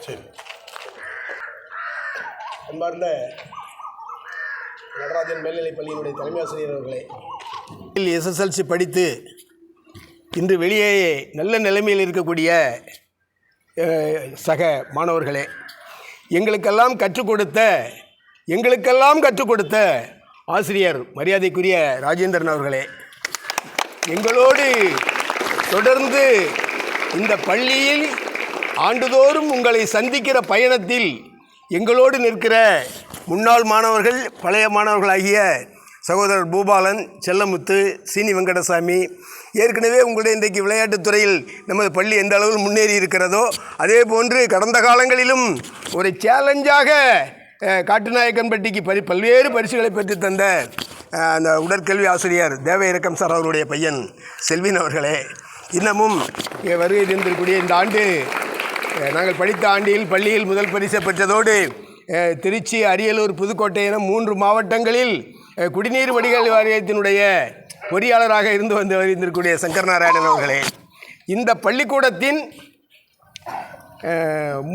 சரி. அன்பார்ந்த நடராஜன் மேல்நிலைப் பள்ளியினுடைய தலைமை ஆசிரியர் அவர்களே, எஸ்எஸ்எல்சி படித்து இன்று வெளியே நல்ல நிலைமையில் இருக்கக்கூடிய சக மாணவர்களே, எங்களுக்கெல்லாம் கற்றுக் கொடுத்த ஆசிரியர் மரியாதைக்குரிய ராஜேந்திரன் அவர்களே, எங்களோடு தொடர்ந்து இந்த பள்ளியில் ஆண்டுதோறும் உங்களை சந்திக்கிற பயணத்தில் எங்களோடு நிற்கிற முன்னாள் மாணவர்கள், பழைய மாணவர்களாகிய சகோதரர் பூபாலன், செல்லமுத்து, சீனி வெங்கடசாமி, ஏற்கனவே உங்களுடைய இன்றைக்கு விளையாட்டுத்துறையில் நமது பள்ளி எந்த அளவில் முன்னேறி இருக்கிறதோ அதே போன்று கடந்த காலங்களிலும் ஒரு சேலஞ்சாக காட்டுநாயக்கன்பட்டிக்கு பல்வேறு பரிசுகளை பெற்று தந்த அந்த உடற்கல்வி ஆசிரியர் தேவ இறக்கம் சார் அவருடைய பையன் செல்வின் அவர்களே, இன்னமும் வருகை தந்திருக்கக்கூடிய இந்த ஆண்டு நாங்கள் படித்த ஆண்டில் பள்ளியில் முதல் பரிசை பெற்றதோடு திருச்சி, அரியலூர், புதுக்கோட்டை என 3 மாவட்டங்களில் குடிநீர் வடிகால் வாரியத்தினுடைய பொறியாளராக இருந்து வருந்திருக்கக்கூடிய சங்கர் நாராயணன் அவர்களே, இந்த பள்ளிக்கூடத்தின்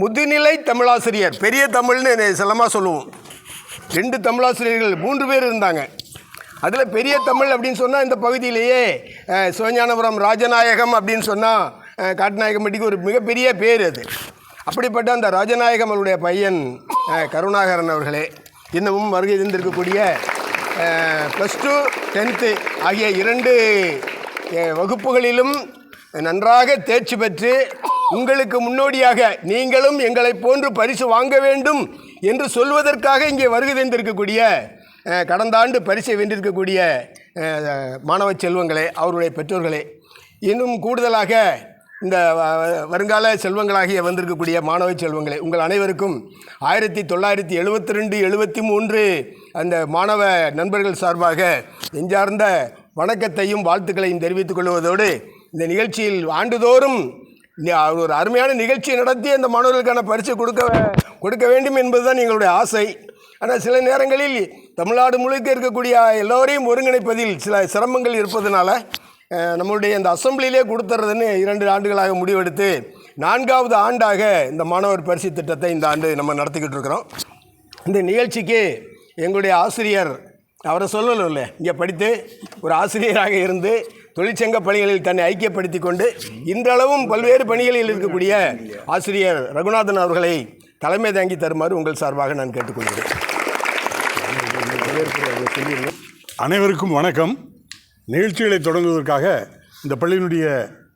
முதுநிலை தமிழாசிரியர், பெரிய தமிழ்னு செல்லமாக சொல்லுவோம், 2 தமிழாசிரியர்கள் 3 பேர் இருந்தாங்க. அதில் பெரிய தமிழ் அப்படின்னு சொன்னால் இந்த பகுதியிலேயே சிவஞானபுரம் ராஜநாயகம் அப்படின்னு சொன்னால் காட்டுநாயக்கம்பட்டிக்கு ஒரு மிகப்பெரிய பேர் அது. அப்படிப்பட்ட அந்த ராஜநாயகம் அவருடைய பையன் கருணாகரன் அவர்களே, இன்னமும் வருகை இருந்திருக்கக்கூடிய +2, 10th ஆகிய 2 வகுப்புகளிலும் நன்றாக தேர்ச்சி பெற்று உங்களுக்கு முன்னோடியாக நீங்களும் எங்களை போன்று பரிசு வாங்க வேண்டும் என்று சொல்வதற்காக இங்கே வருகை தந்திருக்கக்கூடிய கடந்த ஆண்டு பரிசை வென்றிருக்கக்கூடிய மாணவ செல்வங்களே, அவருடைய பெற்றோர்களே, இன்னும் கூடுதலாக இந்த வருங்கால செல்வங்களாகிய வந்திருக்கக்கூடிய மாணவ செல்வங்களே, உங்கள் அனைவருக்கும் 1972, 73 அந்த மாணவ நண்பர்கள் சார்பாக நெஞ்சார்ந்த வணக்கத்தையும் வாழ்த்துக்களையும் தெரிவித்துக் கொள்வதோடு, இந்த நிகழ்ச்சியில் ஆண்டுதோறும் ஒரு அருமையான நிகழ்ச்சி நடத்தி அந்த மாணவர்களுக்கான பரிசு கொடுக்க வேண்டும் என்பதுதான் எங்களுடைய ஆசை. ஆனால் சில நேரங்களில் தமிழ்நாடு முழுக்க இருக்கக்கூடிய எல்லோரையும் ஒருங்கிணைப்பதில் சில சிரமங்கள் இருப்பதனால நம்மளுடைய இந்த அசம்பிளிலே கொடுத்துறதுன்னு 2 ஆண்டுகளாக முடிவெடுத்து 4வது ஆண்டாக இந்த மாணவர் பரிசு திட்டத்தை இந்த ஆண்டு நம்ம நடத்திக்கிட்டு இருக்கிறோம். இந்த நிகழ்ச்சிக்கு எங்களுடைய ஆசிரியர், அவரை சொல்லணும் இல்லை, இங்கே படித்து ஒரு ஆசிரியராக இருந்து தொழிற்சங்க பணிகளில் தன்னை ஐக்கியப்படுத்தி கொண்டு இன்றளவும் பல்வேறு பணிகளில் இருக்கக்கூடிய ஆசிரியர் ரகுநாதன் அவர்களை தலைமை தாங்கி தருமாறு உங்கள் சார்பாக நான் கேட்டுக்கொள்கிறேன். அனைவருக்கும் வணக்கம். நிகழ்ச்சிகளை தொடங்குவதற்காக இந்த பள்ளியினுடைய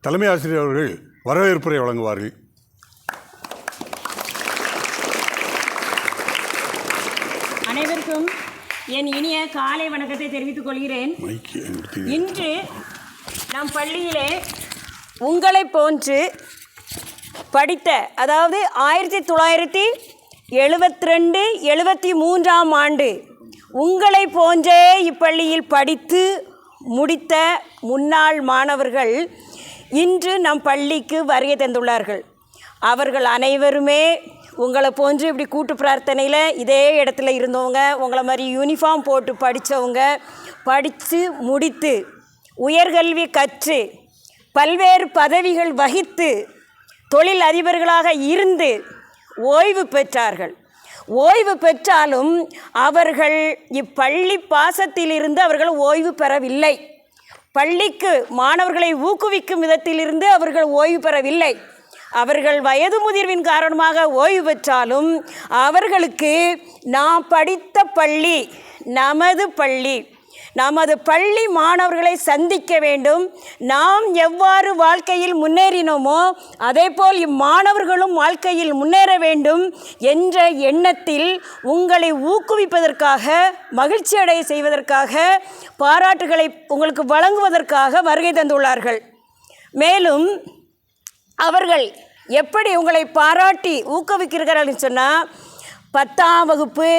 தலைமை ஆசிரியர் அவர்கள் வரவேற்புரை வழங்குவார்கள். அனைவருக்கும் என் இனிய காலை வணக்கத்தை தெரிவித்துக் கொள்கிறேன். இன்று நம் பள்ளியிலே உங்களை போன்று படித்த, அதாவது 1972, 73ஆம் ஆண்டு உங்களை போன்றே இப்பள்ளியில் படித்து முடித்த முன்னாள் மாணவர்கள் இன்று நம் பள்ளிக்கு வருகை தந்துள்ளார்கள். அவர்கள் அனைவருமே உங்களை போன்று இப்படி கூட்டு பிரார்த்தனையில் இதே இடத்துல இருந்தவங்க, உங்களை மாதிரி யூனிஃபார்ம் போட்டு படித்தவங்க, படித்து முடித்து உயர்கல்வி கற்று பல்வேறு பதவிகள் வகித்து தொழில் அதிபர்களாக இருந்து ஓய்வு பெற்றார்கள். ஓய்வு பெற்றாலும் அவர்கள் இப்பள்ளி பாசத்திலிருந்து அவர்கள் ஓய்வு பெறவில்லை. பள்ளிக்கு மாணவர்களை ஊக்குவிக்கும் விதத்திலிருந்து அவர்கள் ஓய்வு பெறவில்லை. அவர்கள் வயது முதிர்வின் காரணமாக ஓய்வு பெற்றாலும் அவர்களுக்கு நாம் படித்த பள்ளி நமது பள்ளி மாணவர்களை சந்திக்க வேண்டும். நாம் எவ்வாறு வாழ்க்கையில் முன்னேறினோமோ அதேபோல் இம்மாணவர்களும் வாழ்க்கையில் முன்னேற வேண்டும் என்ற எண்ணத்தில் உங்களை ஊக்குவிப்பதற்காக, மகிழ்ச்சி அடைய செய்வதற்காக, பாராட்டுகளை உங்களுக்கு வழங்குவதற்காக வருகை தந்துள்ளார்கள். மேலும் அவர்கள் எப்படி உங்களை பாராட்டி ஊக்குவிக்கிறார்கள் சொன்னால், 10ஆம் வகுப்பு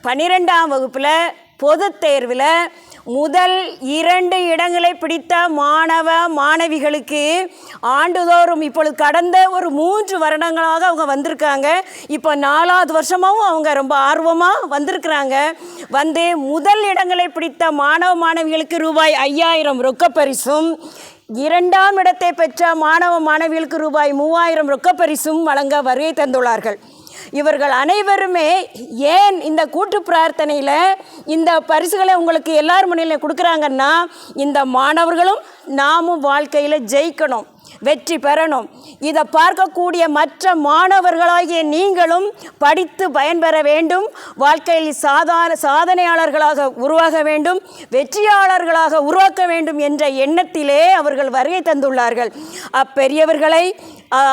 12ஆம் வகுப்பில் பொதுத் தேர்வில் முதல் 2 இடங்களை பிடித்த மாணவ மாணவிகளுக்கு ஆண்டுதோறும் இப்பொழுது கடந்த ஒரு 3 வருடங்களாக அவங்க வந்திருக்காங்க. இப்போ 4வது வருஷமாகவும் அவங்க ரொம்ப ஆர்வமாக வந்திருக்கிறாங்க. வந்து முதல் இடங்களை பிடித்த மாணவ மாணவிகளுக்கு ரூபாய் 5000 ரொக்கப்பரிசும், 2ஆம் இடத்தை பெற்ற மாணவ மாணவிகளுக்கு ரூபாய் 3000 ரொக்கப்பரிசும் வழங்க வருகை தந்துள்ளார்கள். இவர்கள் அனைவருமே ஏன் இந்த கூட்டு பிரார்த்தனையில் இந்த பரிசுகளை உங்களுக்கு எல்லார் முன்னிலையும் கொடுக்குறாங்கன்னா, இந்த மாணவர்களும் நாமும் வாழ்க்கையில் ஜெயிக்கணும், வெற்றி பெறணும். இதை பார்க்கக்கூடிய மற்ற மாணவர்களாகிய நீங்களும் படித்து பயன்பெற வேண்டும், வாழ்க்கையில் சாதனையாளர்களாக உருவாக வேண்டும், வெற்றியாளர்களாக உருவாக்க வேண்டும் என்ற எண்ணத்திலே அவர்கள் வருகை தந்துள்ளார்கள். அப்பெரியவர்களை,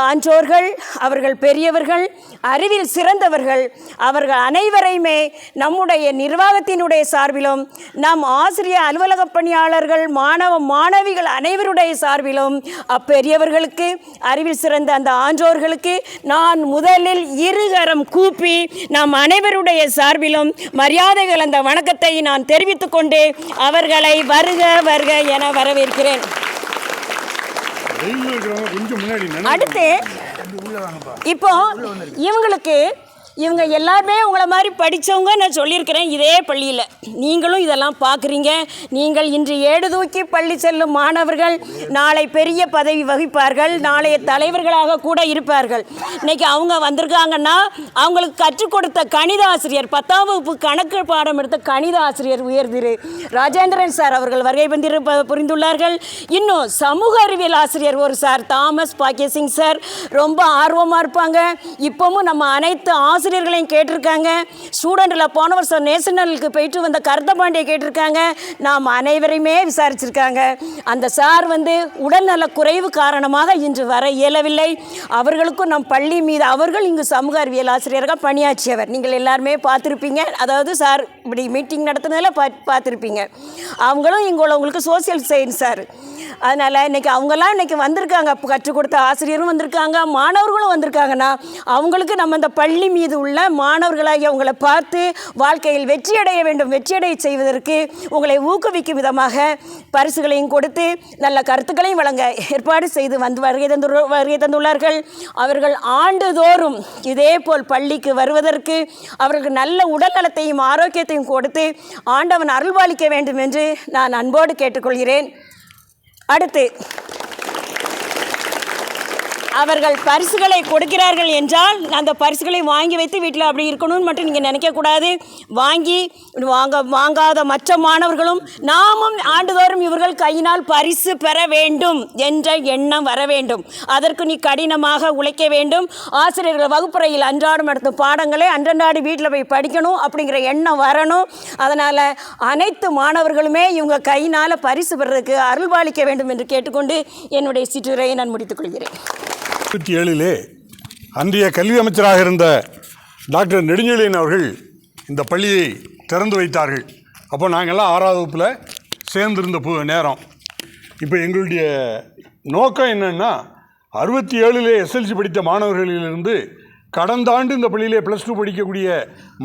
ஆன்றோர்கள், அவர்கள் பெரியவர்கள், அறிவில் சிறந்தவர்கள், அவர்கள் அனைவரையுமே நம்முடைய நிர்வாகத்தினுடைய சார்பிலும், நம் ஆசிரியர் அலுவலக பணியாளர்கள், மாணவ மாணவிகள் அனைவருடைய சார்பிலும் அப்பெரியவர்களுக்கு, அறிவில் சிறந்த அந்த ஆன்றோர்களுக்கு நான் முதலில் இருகரம் கூப்பி நம் அனைவருடைய சார்பிலும் மரியாதைகள் அந்த வணக்கத்தை நான் தெரிவித்துக் கொண்டு அவர்களை வருக வருக என வரவேற்கிறேன். அடுத்து இப்போ இவங்க எல்லாருமே உங்களை மாதிரி படித்தவங்க நான் சொல்லியிருக்கிறேன் இதே பள்ளியில். நீங்களும் இதெல்லாம் பார்க்குறீங்க. நீங்கள் இன்று ஏடு தூக்கி பள்ளி செல்லும் மாணவர்கள் நாளை பெரிய பதவி வகிப்பார்கள், நாளைய தலைவர்களாக கூட இருப்பார்கள். இன்றைக்கி அவங்க வந்திருக்காங்கன்னா அவங்களுக்கு கற்றுக் கொடுத்த கணித ஆசிரியர், 10ஆம் வகுப்பு கணக்கு பாடம் எடுத்த கணித ஆசிரியர் உயர்திரு ராஜேந்திரன் சார் அவர்கள் வருகை புரிந்துள்ளார்கள். இன்னும் சமூக அறிவியல் ஆசிரியர் ஒரு சார் தாமஸ் பாக்கியசிங் சார் ரொம்ப ஆர்வமாக இருப்பாங்க. இப்போவும் நம்ம அனைத்து ஆசிரியர்களையும் கேட்டிருக்காங்க. ஸ்டூடெண்ட்டில் போன வருஷம் நேஷனலுக்கு போயிட்டு வந்த கருத்தபாண்டியை கேட்டிருக்காங்க. நாம் அனைவரையுமே விசாரிச்சிருக்காங்க. அந்த சார் உடல்நல குறைவு காரணமாக இன்று வர இயலவில்லை. அவர்களுக்கும் நம் பள்ளி மீது, அவர்கள் இங்கு சமூக அறிவியல் ஆசிரியராக பணியாற்றியவர். நீங்கள் எல்லாருமே பார்த்துருப்பீங்க. அதாவது சார் இப்படி மீட்டிங் நடத்துனதில் பார்த்துருப்பீங்க. அவங்களும் இங்கே உங்களுக்கு சோசியல் சயின்ஸ் சார். அதனால் அவங்கெல்லாம் இன்றைக்கி வந்திருக்காங்க. கற்றுக் கொடுத்த ஆசிரியரும் வந்திருக்காங்க, மாணவர்களும் வந்திருக்காங்கன்னா அவங்களுக்கு நம்ம இந்த பள்ளி மீது உள்ள மாணவர்களாகி அவங்களை பார்த்து வாழ்க்கையில் வெற்றியடைய வேண்டும், வெற்றியடைய செய்வதற்கு உங்களை ஊக்குவிக்கும் விதமாக பரிசுகளையும் கொடுத்து நல்ல கருத்துக்களையும் வழங்க ஏற்பாடு செய்து வருகை தந்துள்ளார்கள். அவர்கள் ஆண்டுதோறும் இதே போல் பள்ளிக்கு வருவதற்கு அவர்களுக்கு நல்ல உடல் நலத்தையும் ஆரோக்கியத்தையும் கொடுத்து ஆண்டவன் அருள்பாலிக்க வேண்டும் என்று நான் அன்போடு கேட்டுக்கொள்கிறேன். அடுத்து அவர்கள் பரிசுகளை கொடுக்கிறார்கள் என்றால் அந்த பரிசுகளை வாங்கி வைத்து வீட்டில் அப்படி இருக்கணும்னு மட்டும் நீங்கள் நினைக்கக்கூடாது. வாங்காத மற்ற மாணவர்களும் நாமும் ஆண்டுதோறும் இவர்கள் கையினால் பரிசு பெற வேண்டும் என்ற எண்ணம் வர வேண்டும். அதற்கு நீ கடினமாக உழைக்க வேண்டும். ஆசிரியர்கள் வகுப்பறையில் அன்றாடம் நடத்தும் பாடங்களை அன்றன்றாடி வீட்டில் போய் படிக்கணும் அப்படிங்கிற எண்ணம் வரணும். அதனால் அனைத்து மாணவர்களுமே இவங்க கையினால் பரிசு பெறதுக்கு அருள்பாலிக்க வேண்டும் என்று கேட்டுக்கொண்டு என்னுடைய சிற்றுரையை நான் முடித்துக் கொள்கிறேன். 1997 அன்றைய கல்வி அமைச்சராக இருந்த டாக்டர் நெடுஞ்செழியன் அவர்கள் இந்த பள்ளியை திறந்து வைத்தார்கள். அப்போ நாங்கள்லாம் 6ஆவது வகுப்பில் சேர்ந்திருந்த நேரம். இப்போ எங்களுடைய நோக்கம் என்னென்னா, 67 எஸ்எல்சி படித்த மாணவர்களிலிருந்து கடந்த ஆண்டு இந்த பள்ளியிலே +2 படிக்கக்கூடிய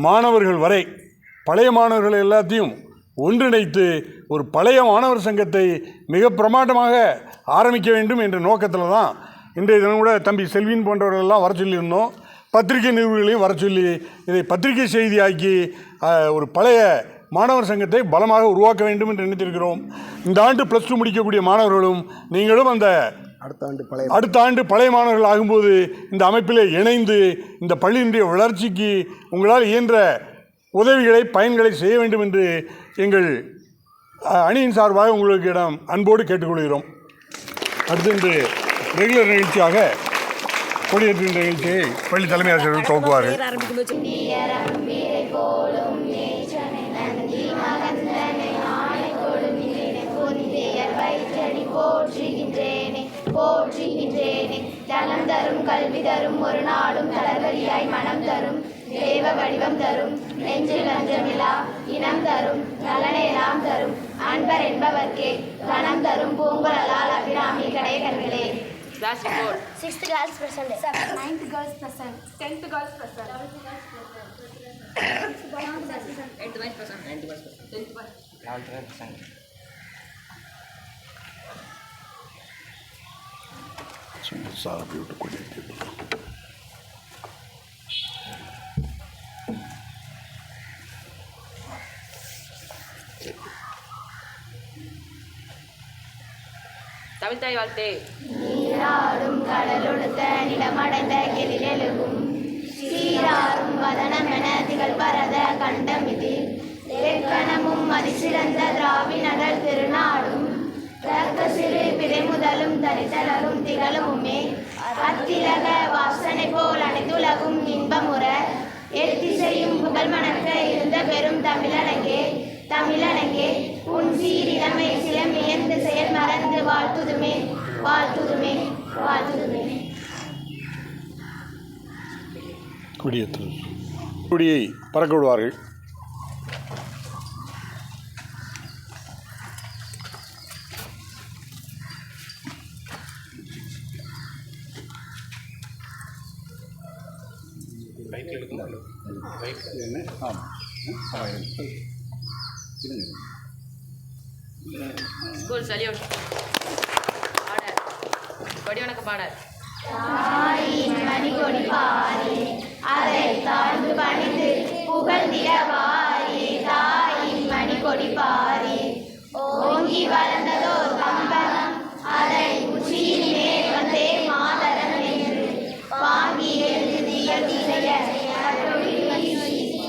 மாணவர்கள் வரை பழைய மாணவர்கள் எல்லாத்தையும் ஒன்றிணைத்து ஒரு பழைய மாணவர் சங்கத்தை மிக பிரமாண்டமாக ஆரம்பிக்க வேண்டும் என்ற நோக்கத்தில் தான் இன்றைய தினம் கூட தம்பி செல்வின் போன்றவர்களெல்லாம் வர சொல்லியிருந்தோம். பத்திரிகை நிறுவனங்களையும் வர சொல்லி இதை பத்திரிகை செய்தியாக்கி ஒரு பழைய மாணவர் சங்கத்தை பலமாக உருவாக்க வேண்டும் என்று நினைத்திருக்கிறோம். இந்த ஆண்டு +2 முடிக்கக்கூடிய மாணவர்களும் நீங்களும் அந்த அடுத்த ஆண்டு பழைய மாணவர்கள் ஆகும்போது இந்த அமைப்பில் இணைந்து இந்த பள்ளியினுடைய வளர்ச்சிக்கு உங்களால் இயன்ற உதவிகளை, பயன்களை செய்ய வேண்டும் என்று எங்கள் அணியின் சார்பாக உங்களுக்கு அன்போடு கேட்டுக்கொள்கிறோம். அடுத்து இன்று ரெகுலர் நிகழ்ச்சியாக கொடியேற்றுகின்ற நிகழ்ச்சியை பள்ளி தலைமை ஆசிரியர்கள் துவக்குவார்கள். தனம் தரும் கல்வி தரும் ஒரு நாடும் தளர்வழியாய் மனம் தரும் தேவ வடிவம் தரும் நெஞ்சில் லஞ்சமிலா இனம் தரும் நலனெல்லாம் தரும் அன்பர் என்பவர்க்கே கணம் தரும் பூங்குழலால் Abirami கடைகர்களே. Class report. 6th girls present. 9th girls present. 10th girls present. 8th boys present. 8th boys present. 9th boys present. 10th boys. 11th boys present. Sir அப்படி விட்டு கொடியேற்றி தமிழ் தாய் வாழ்த்து. நீராடும் கடலொடுத்த நிலமடைந்த கெளிலெழுகும் சீராரும் வதனமென திகழ் பரத கண்டமிதி எக்கணமும் மதிசிறந்த திராவினர்கள் திருநாடும் தக்க சிறு பிறை முதலும் தரித்தலரும் திகழுமே அத்திலக வாசனை போல் அனைத்துலகும் இன்பமுற எத்திசையும் புகழ் மணக்க இருந்த பெரும் தமிழனங்கே தமிழனங்கே உன் சீரிழமை சிலமியந்து செயல் மறந்து வாழ்த்துதுமே வாழ்த்துதுமே வாழ்த்துதுமே. கொடியேற்று கொடியை பறக்க விடுவார்கள். School salute. Order. கொடி வணக்க பாடல். தாயின் மணிகொடி பாரி அதை தாழ்ந்து பணிந்து புகழ்ந்திட வாரி தாயின் மணிகொடி பாரி ஓங்கி வளர்ந்ததோர் கம்பகம் அதை உச்சியின் மேல் வந்தே மாதரம் என்று வாங்கி எழுதிய திசைய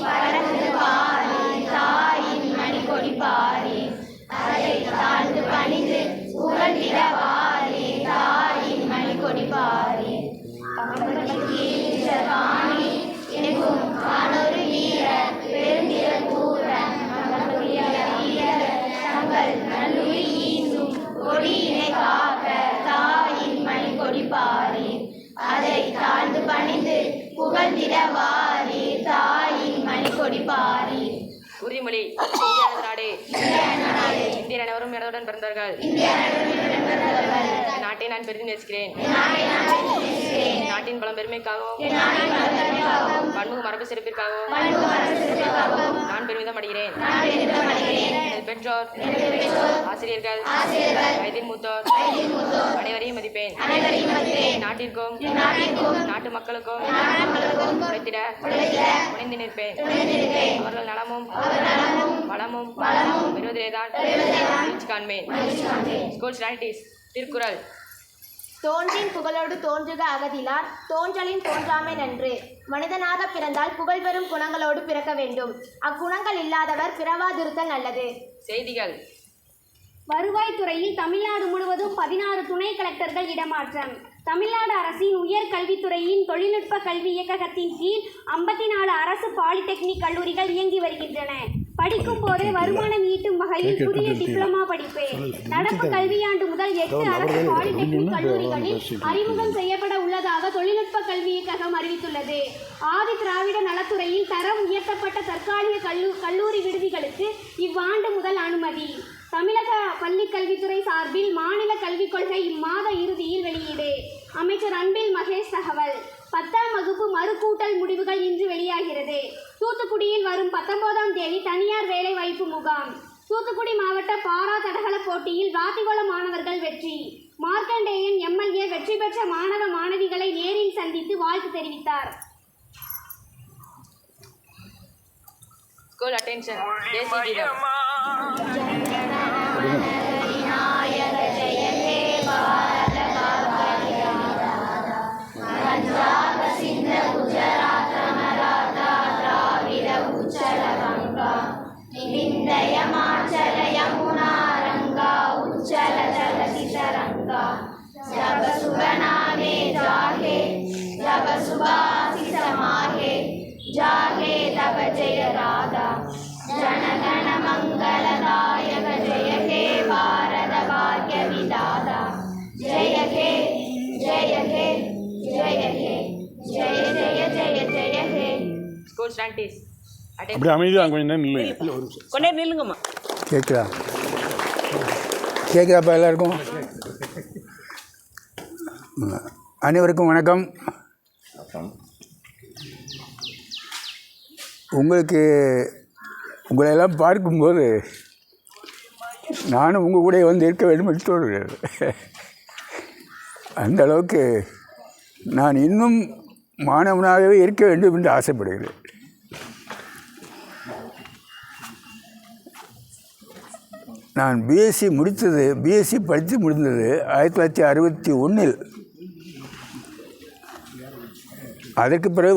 பறந்து பாரி தாயின் மணிகொடி பாரி அதை தாழ்ந்து பணிந்து புகழ்ந்திட வாரி தாயின் மணிகொடி பாரி வாணி எங்கும் வானொரு வீர பெருந்திர கூற தங்கள் நல்லுரி ஈந்தும் கொடியினை காக்க தாயின் மணிகொடி பாரி அதை தாழ்ந்து பணிந்து புகழ்ந்திட வாரி தாயின் மணிகொடி பாரி. உறுதிமொழி. இந்தியாவின் நாடு. இந்தியர் அனைவரும் எனதுடன் பிறந்தார்கள். நாட்டை நான் பெரிதும் நேசிக்கிறேன். நாட்டின் பலம் பெருமைக்காகவும் பன்முக மரபு சிறப்பிற்காகவும் நான் பெருமிதம் அடைகிறேன். எனது பெற்றோர் ஆசிரியர்கள் வயதில் மூத்தோர் அனைவரையும் மதிப்பேன். நாட்டிற்கும் நாட்டு மக்களுக்கும் உழைத்திட முனைந்து நிற்பேன். அவர்கள் நலமும் வளமும் பெறுவதிலேதான் மகிழ்ச்சி காண்பேன். ஸ்கூல் ஸ்டாட்டிஸ். திருக்குறள். தோன்றின் புகழோடு தோன்றுக அகதிலார் தோன்றலின் தோன்றாமை நன்று. மனிதனாக பிறந்தால் புகழ் பெறும் குணங்களோடு பிறக்க வேண்டும். அக்குணங்கள் இல்லாதவர் பிறவாதிருத்தல் நல்லது. செய்திகள். வருவாய்த்துறையில் தமிழ்நாடு முழுவதும் 16 துணை கலெக்டர்கள் இடமாற்றம். தமிழ்நாடு அரசின் உயர் கல்வித்துறையின் தொழில்நுட்ப கல்வி இயக்ககத்தின் கீழ் 54 அரசு பாலிடெக்னிக் கல்லூரிகள் இயங்கி வருகின்றன. படிக்கும் போதே வருமானம் ஈட்டும் வகையில் புதிய டிப்ளமா படிப்பு. நடப்பு கல்வியாண்டு முதல் 8 அரசு பாலிடெக்னிக் கல்லூரிகளில் அறிமுகம் செய்யப்பட உள்ளதாக தொழில்நுட்ப கல்வி இயக்ககம் அறிவித்துள்ளது. ஆதி திராவிட நலத்துறையில் தரம் உயர்த்தப்பட்ட தற்காலிக கல்லூரி விடுதிகளுக்கு இவ்வாண்டு முதல் அனுமதி. தமிழக பள்ளிக்கல்வித்துறை சார்பில் மாநில கல்விக் கொள்கை இம்மாத இறுதியில் வெளியீடு. அமைச்சர் அன்பில் மகேஷ் தகவல். 10ஆம் வகுப்பு மறுகூட்டல் முடிவுகள் இன்று வெளியாகிறது. தூத்துக்குடியில் வரும் 19ஆம் தேதி தனியார் வேலைவாய்ப்பு முகாம். தூத்துக்குடி மாவட்ட பாரா தடகள போட்டியில் ராத்திகோளம் மாணவர்கள் வெற்றி. மார்க்கண்டேயன் எம்எல்ஏ வெற்றி பெற்ற மாணவ மாணவிகளை நேரில் சந்தித்து வாழ்த்து தெரிவித்தார். School attention. தேசிய கீதம். जागे तव जय राधा जनगण मंगलदायक जय हे भारत भाग्य विधाता जय हे जय हे जय हे जय जय जय जय हे School scientist. அப்படி அமைதியாக கொஞ்சம் நேரம் நில்லுங்க. கொண்டே நில்லுங்கம்மா. கேட்குதா? கேட்குதாப்பா எல்லாருக்கும்? அனைவருக்கும் வணக்கம். உங்களையெல்லாம் பார்க்கும்போது நானும் உங்கள் கூட வந்து இருக்க வேண்டும் என்று தோன்றுகிறது. அந்த அளவுக்கு நான் இன்னும் மாணவனாகவே இருக்க வேண்டும் என்று ஆசைப்படுகிறேன். நான் பிஎஸ்சி படித்து முடிந்தது 1961. அதற்கு பிறகு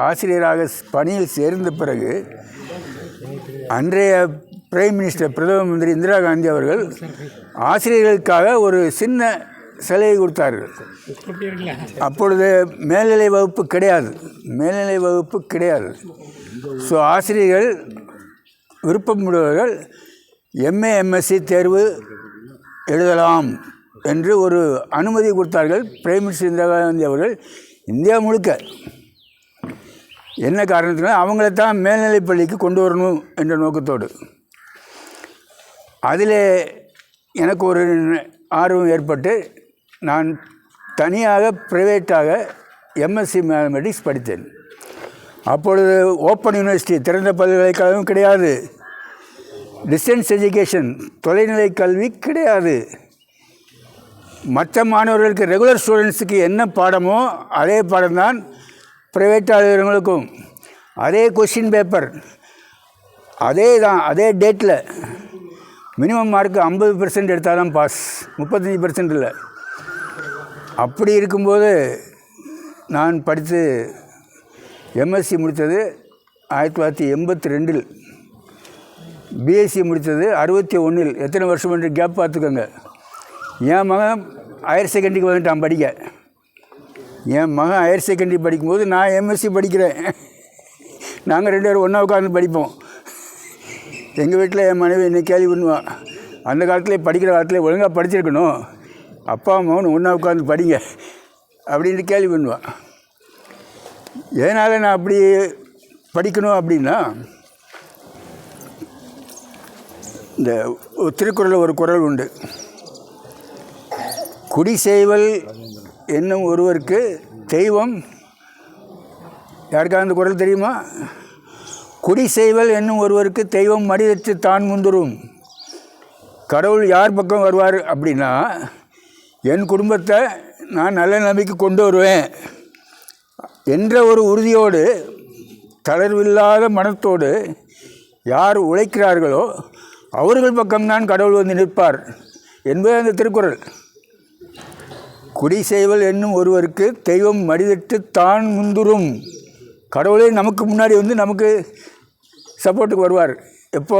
ஆசிரியராக பணியில் சேர்ந்த பிறகு அன்றைய பிரைம் மினிஸ்டர் பிரதம மந்திரி இந்திரா காந்தி அவர்கள் ஆசிரியர்களுக்காக ஒரு சின்ன சலுகை கொடுத்தார்கள். அப்பொழுது மேல்நிலை வகுப்பு கிடையாது. ஸோ ஆசிரியர்கள் விருப்பமுள்ளவர்கள் எம்ஏ எம்எஸ்சி தேர்வு எழுதலாம் என்று ஒரு அனுமதி கொடுத்தார்கள் பிரைம் மினிஸ்டர் இந்திரா காந்தி அவர்கள். இந்தியா முழுக்க என்ன காரணத்தினால் அவங்களைத்தான் மேல்நிலைப் பள்ளிக்கு கொண்டு வரணும் என்ற நோக்கத்தோடு. அதில் எனக்கு ஒரு ஆர்வம் ஏற்பட்டு நான் தனியாக ப்ரைவேட்டாக எம்எஸ்சி மேத்தமெட்டிக்ஸ் படித்தேன். அப்பொழுது ஓப்பன் யூனிவர்சிட்டி, திறந்த பல்கலைக்கழகம் கிடையாது. டிஸ்டன்ஸ் எஜுகேஷன், தொலைநிலை கல்வி கிடையாது. மற்ற மாணவர்களுக்கு, ரெகுலர் ஸ்டூடெண்ட்ஸுக்கு என்ன பாடமோ அதே பாடம்தான் ப்ரைவேட் ஆளுநர்களுக்கும். அதே கொஸ்டின் பேப்பர், அதே டேட்டில். மினிமம் மார்க்கு 50% எடுத்தால் தான் பாஸ், 35% இல்லை. அப்படி இருக்கும்போது நான் படித்து எம்எஸ்சி முடித்தது 1982. பிஎஸ்சி முடித்தது 61. எத்தனை வருஷம் என்று கேப் பார்த்துக்கோங்க. என் மகன் ஹையர் செகண்டரிக்கு வந்துட்டான் படிக்க. என் மகன் ஹையர் செகண்டரி படிக்கும்போது நான் எம்எஸ்சி படிக்கிறேன். நாங்கள் 2 பேரும் ஒன்றா உட்காந்து படிப்போம். எங்கள் வீட்டில் என் மனைவி என்னை கேள்வி பண்ணுவான், அந்த காலத்தில் படிக்கிற காலத்தில் ஒழுங்காக படிச்சிருக்கணும், அப்பா அம்மாவும் ஒன்றா உட்காந்து படிங்க அப்படின்ட்டு கேள்வி பண்ணுவான். ஏனால் நான் அப்படி படிக்கணும் அப்படின்னா, இந்த திருக்குறளில் ஒரு குறள் உண்டு, குடி செய்வல் என்னும் ஒருவருக்கு தெய்வம். யாருக்காக அந்த குறள் தெரியுமா? குடி செய்வல் என்னும் ஒருவருக்கு தெய்வம் மடிதற்று தான் முந்துரும். கடவுள் யார் பக்கம் வருவார் அப்படின்னா, என் குடும்பத்தை நான் நல்ல நிலைமைக்கு கொண்டு வருவேன் என்ற ஒரு உறுதியோடு, தளர்வில்லாத மனத்தோடு யார் உழைக்கிறார்களோ அவர்கள் பக்கம்தான் கடவுள் வந்து நிற்பார் என்பது அந்த திருக்குறள். குடி செய்வல் என்னும் ஒருவருக்கு தெய்வம் மடிதட்டு தான் முந்துரும். கடவுளே நமக்கு முன்னாடி வந்து நமக்கு சப்போர்ட்டுக்கு வருவார். எப்போ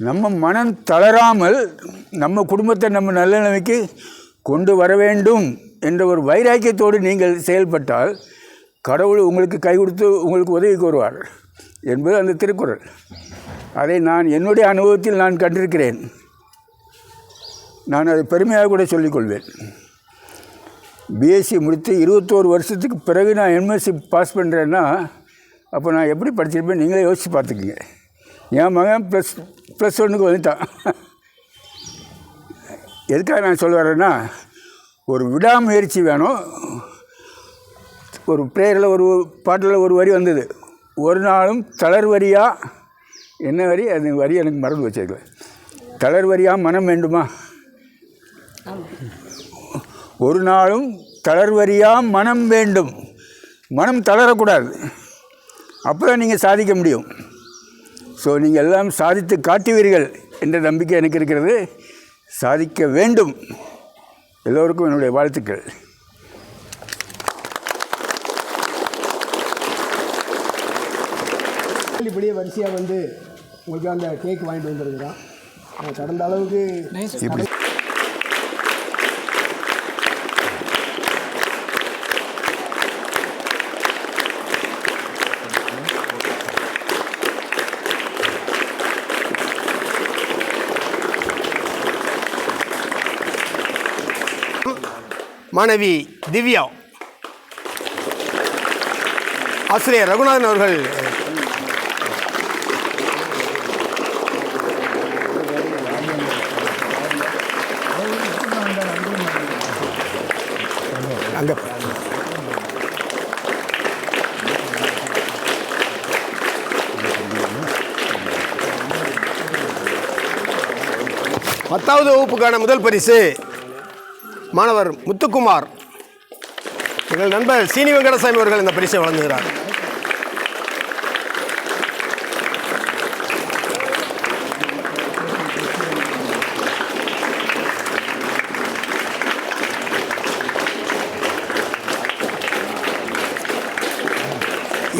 நம்ம மனம் தளராமல் நம்ம குடும்பத்தை நம்ம நல்ல நிலைமைக்கு கொண்டு வர வேண்டும் என்ற ஒரு வைராக்கியத்தோடு நீங்கள் செயல்பட்டால் கடவுள் உங்களுக்கு கை கொடுத்து உங்களுக்கு உதவிக்கு வருவார் என்பது அந்த திருக்குறள். அதை நான் என்னுடைய அனுபவத்தில் நான் கண்டிருக்கிறேன். நான் அதை பெருமையாக கூட சொல்லிக்கொள்வேன். பிஎஸ்சி முடித்து 21 வருஷத்துக்கு பிறகு நான் எம்எஸ்சி பாஸ் பண்ணுறேன்னா அப்போ நான் எப்படி படிச்சிருப்பேன் நீங்களே யோசித்து பார்த்துக்குங்க. என் மகன் ப்ளஸ் 1க்கு வந்துட்டான். எதுக்காக நான் சொல்ல வரேன்னா, ஒரு விடாமுயற்சி வேணும். ஒரு ப்ரேயரில் ஒரு பாட்டில் ஒரு வரி வந்தது, ஒரு நாளும் தளர்வரியா, என்ன வரி அது வரி எனக்கு மறந்து வச்சிருக்கல, தளர்வரியா மனம் வேண்டுமா, ஒரு நாளும் தளர்வரியா மனம் வேண்டும். மனம் தளரக்கூடாது, அப்போ தான் நீங்கள் சாதிக்க முடியும். ஸோ நீங்கள் எல்லாம் சாதித்து காட்டுவீர்கள் என்ற நம்பிக்கை எனக்கு இருக்கிறது. சாதிக்க வேண்டும். எல்லோருக்கும் என்னுடைய வாழ்த்துக்கள். இப்படியே வரிசையாக வந்து உங்களுக்கு அந்த கேக் வாங்கிட்டு வந்துருக்குறான். கடந்த அளவுக்கு இப்படி மாணவி திவ்யா. ஆசிரியர் ரகுநாதன் அவர்கள் அங்கே 10வது வகுப்புக்கான முதல் பரிசு மாணவர் முத்துக்குமார். எங்கள் நண்பர் சீனி வெங்கடசாமி அவர்கள் இந்த பரிசை வழங்குகிறார்.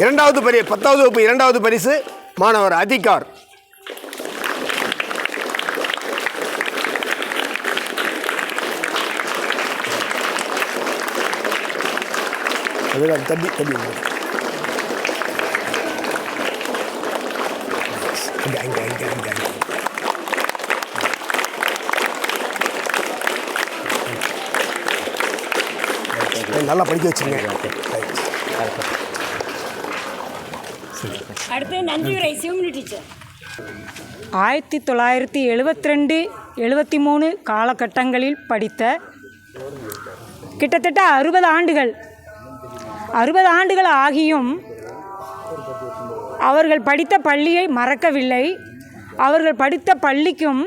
இரண்டாவது 10வது வகுப்பு 2வது பரிசு மாணவர் அதிகார். தம்பி நல்லா படிக்க வச்சுருங்க. அடுத்து நன்றியுரை சிவமணி டீச்சர். 1972-73 காலகட்டங்களில் படித்த கிட்டத்தட்ட 60 ஆண்டுகள் ஆகியும் அவர்கள் படித்த பள்ளியை மறக்கவில்லை. அவர்கள் படித்த பள்ளிக்கும்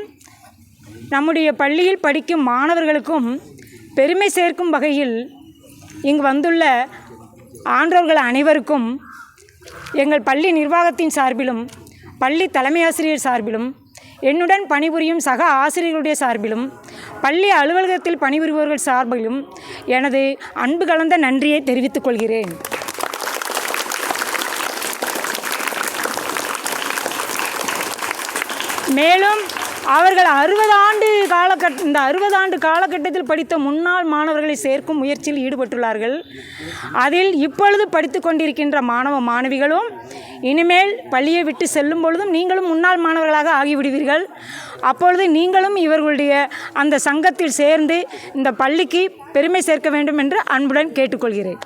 நம்முடைய பள்ளியில் படிக்கும் மாணவர்களுக்கும் பெருமை சேர்க்கும் வகையில் இங்கு வந்துள்ள ஆன்றோர்கள் அனைவருக்கும் எங்கள் பள்ளி நிர்வாகத்தின் சார்பிலும் பள்ளி தலைமை ஆசிரியர் சார்பிலும் என்னுடன் பணிபுரியும் சக ஆசிரியர்களுடைய சார்பிலும் பள்ளி அலுவலகத்தில் பணிபுரிபவர்கள் சார்பிலும் எனது அன்பு கலந்த நன்றியை தெரிவித்துக் கொள்கிறேன். மேலும் அவர்கள் 60 ஆண்டு காலகட்டத்தில் படித்த முன்னாள் மாணவர்களை சேர்க்கும் முயற்சியில் ஈடுபட்டுள்ளார்கள். அதில் இப்பொழுது படித்து கொண்டிருக்கின்ற மாணவ மாணவிகளும் இனிமேல் பள்ளியை விட்டு செல்லும் பொழுதும் நீங்களும் முன்னாள் மாணவர்களாக ஆகிவிடுவீர்கள். அப்பொழுது நீங்களும் இவர்களுடைய அந்த சங்கத்தில் சேர்ந்து இந்த பள்ளிக்கு பெருமை சேர்க்க வேண்டும் என்று அன்புடன் கேட்டுக்கொள்கிறேன்.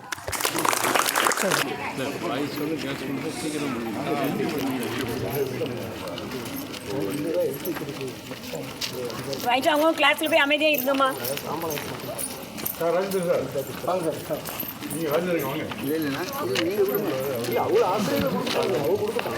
ரைட், அவங்க கிளாஸில் போய் அமைதியாக இருந்தோமா? சார் ராஜேந்திர சார் வாங்க சார். நீங்கள் ராஜேந்திரங்க வாங்க. இல்லை அவ்வளோ ஆசிரியர்கள் கொடுத்தாங்க. அவங்க கொடுத்தாங்க.